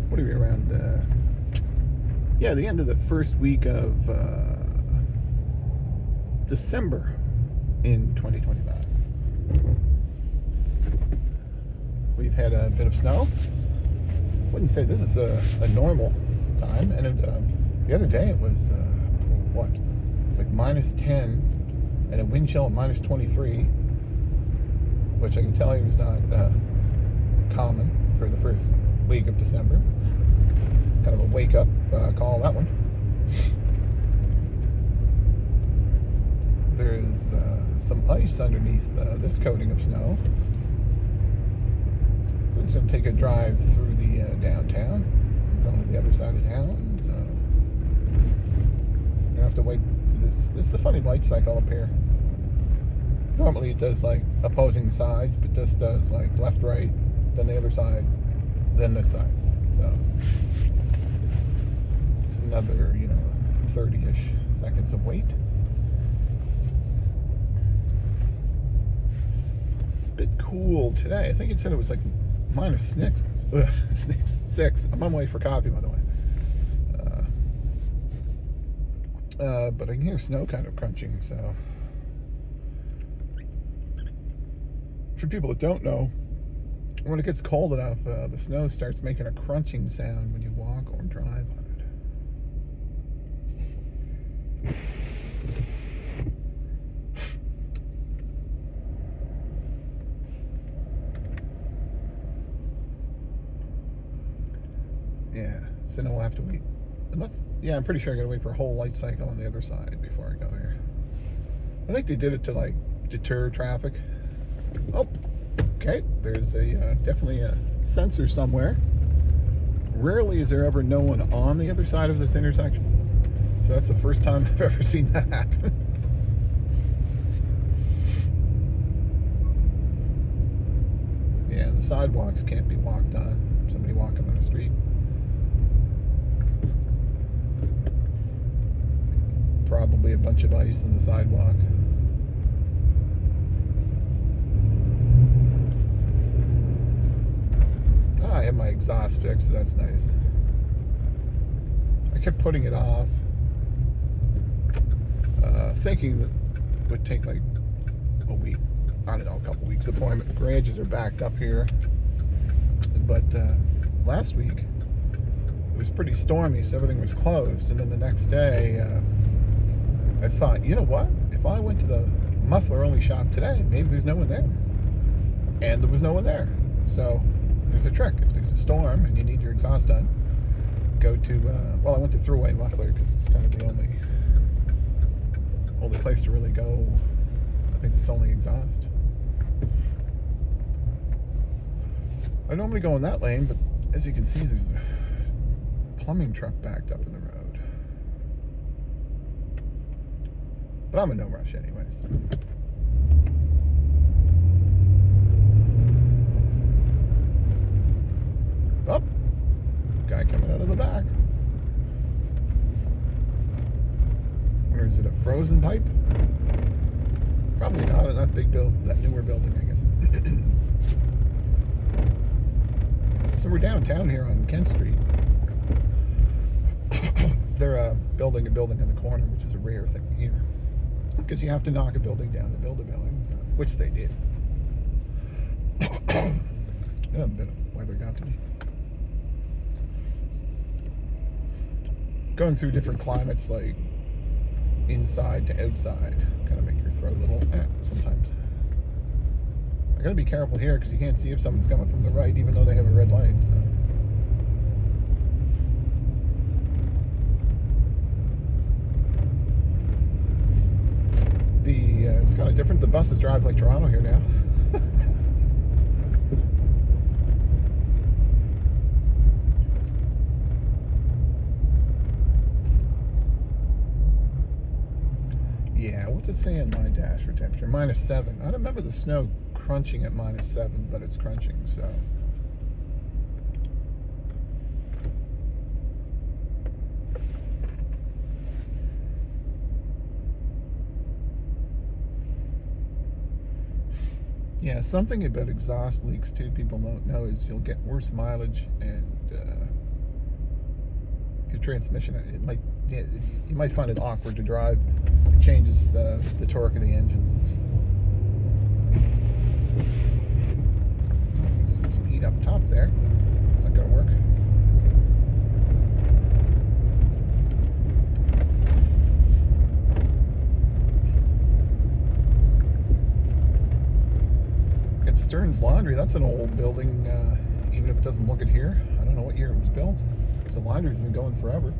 what are we around? The end of the first week of December in 2025. We've had a bit of snow. Wouldn't say this is a normal time. And the other day it was what? It's like -10 and a wind chill of -23, which I can tell you is not common for the first week of December. Kind of a wake up call, that one. There's some ice underneath this coating of snow. So I'm just going to take a drive through the downtown. I'm going to the other side of town. So I'm going to have to wait for this. This is a funny light cycle up here. Normally it does like opposing sides, but this does like left, right, then the other side, then this side. So it's another, 30-ish seconds of wait. It's a bit cool today. I think it said it was like -6. I'm on my way for coffee, by the way. But I can hear snow kind of crunching, so. For people that don't know, when it gets cold enough, the snow starts making a crunching sound when you walk or drive on it. Yeah, so now we'll have to wait. I'm pretty sure I gotta wait for a whole light cycle on the other side before I go here. I think they did it to like deter traffic. Oh, okay. There's definitely a sensor somewhere. Rarely is there ever no one on the other side of this intersection. So that's the first time I've ever seen that happen. Yeah, the sidewalks can't be walked on. Somebody walking on the street. Probably a bunch of ice on the sidewalk. I have my exhaust fixed, so that's nice. I kept putting it off, thinking that it would take like a week, I don't know, a couple weeks appointment. Garages are backed up here. But last week, it was pretty stormy, so everything was closed. And then the next day, I thought, you know what? If I went to the muffler-only shop today, maybe there's no one there. And there was no one there. So there's a trick. If there's a storm and you need your exhaust done, go to, I went to Thruway Muffler because it's kind of the only place to really go. I think it's only exhaust. I normally go in that lane, but as you can see, there's a plumbing truck backed up in the road. But I'm in no rush anyways. Oh, guy coming out of the back. Or is it a frozen pipe? Probably not in that big that newer building, I guess. So we're downtown here on Kent Street. They're building a building in the corner, which is a rare thing here. Because you have to knock a building down to build a building, which they did. Yeah, a bit of weather got to me. Going through different climates, like inside to outside, kind of make your throat a little sometimes. I gotta be careful here because you can't see if someone's coming from the right, even though they have a red light. So. It's kind of different. The buses drive like Toronto here now. Yeah, what's it say on my dash for temperature? -7. I don't remember the snow crunching at -7, but it's crunching, so. Yeah, something about exhaust leaks too people don't know is you'll get worse mileage and transmission. You might find it awkward to drive. It changes the torque of the engine. Some speed up top there. It's not going to work. It's Stern's Laundry. That's an old building, even if it doesn't look it here. I don't know what year it was built. The laundry's been going forever.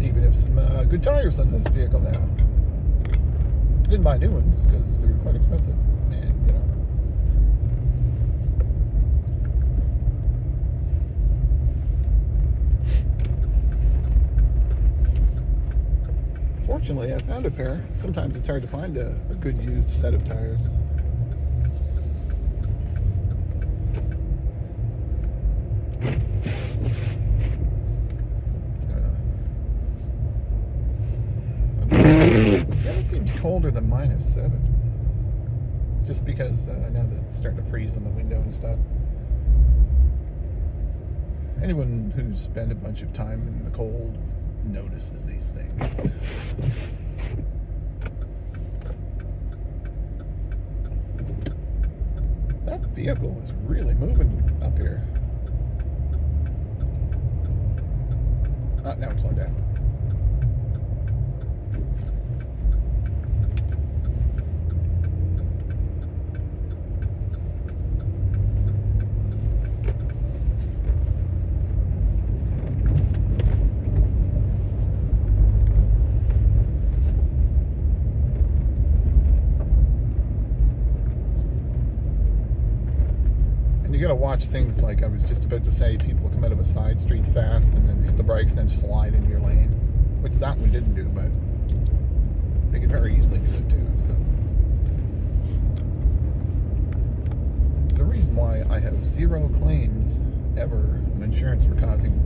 Even if some good tires on this vehicle now. I didn't buy new ones because they're quite expensive, and you know. Fortunately, I found a pair. Sometimes it's hard to find a good used set of tires. Yeah, it seems colder than -7. Just because now that it's starting to freeze in the window and stuff. Anyone who's spent a bunch of time in the cold notices these things. That vehicle is really moving up here. Now it's slowed down. You gotta watch things like I was just about to say, people come out of a side street fast and then hit the brakes and then slide into your lane, which that one didn't do, but they could very easily do it too. So. There's a reason why I have 0 claims ever on insurance for causing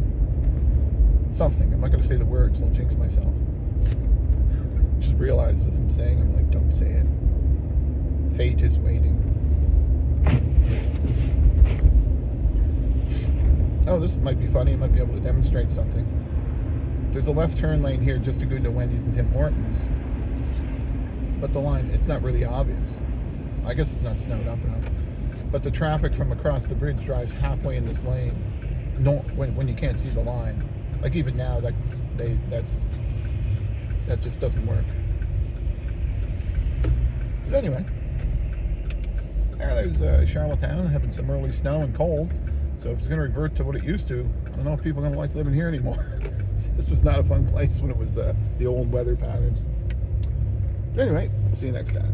something. I'm not gonna say the words, I'll jinx myself. Just realized as I'm saying, I'm like, don't say it. Fate is waiting. Oh, this might be funny. I might be able to demonstrate something. There's a left turn lane here just to go to Wendy's and Tim Hortons. But the line, it's not really obvious. I guess it's not snowed up enough. But the traffic from across the bridge drives halfway in this lane. No, when you can't see the line. Like even now, that just doesn't work. But anyway, there's Charlottetown having some early snow and cold. So if it's going to revert to what it used to, I don't know if people are going to like living here anymore. This was not a fun place when it was the old weather patterns. But anyway, we'll see you next time.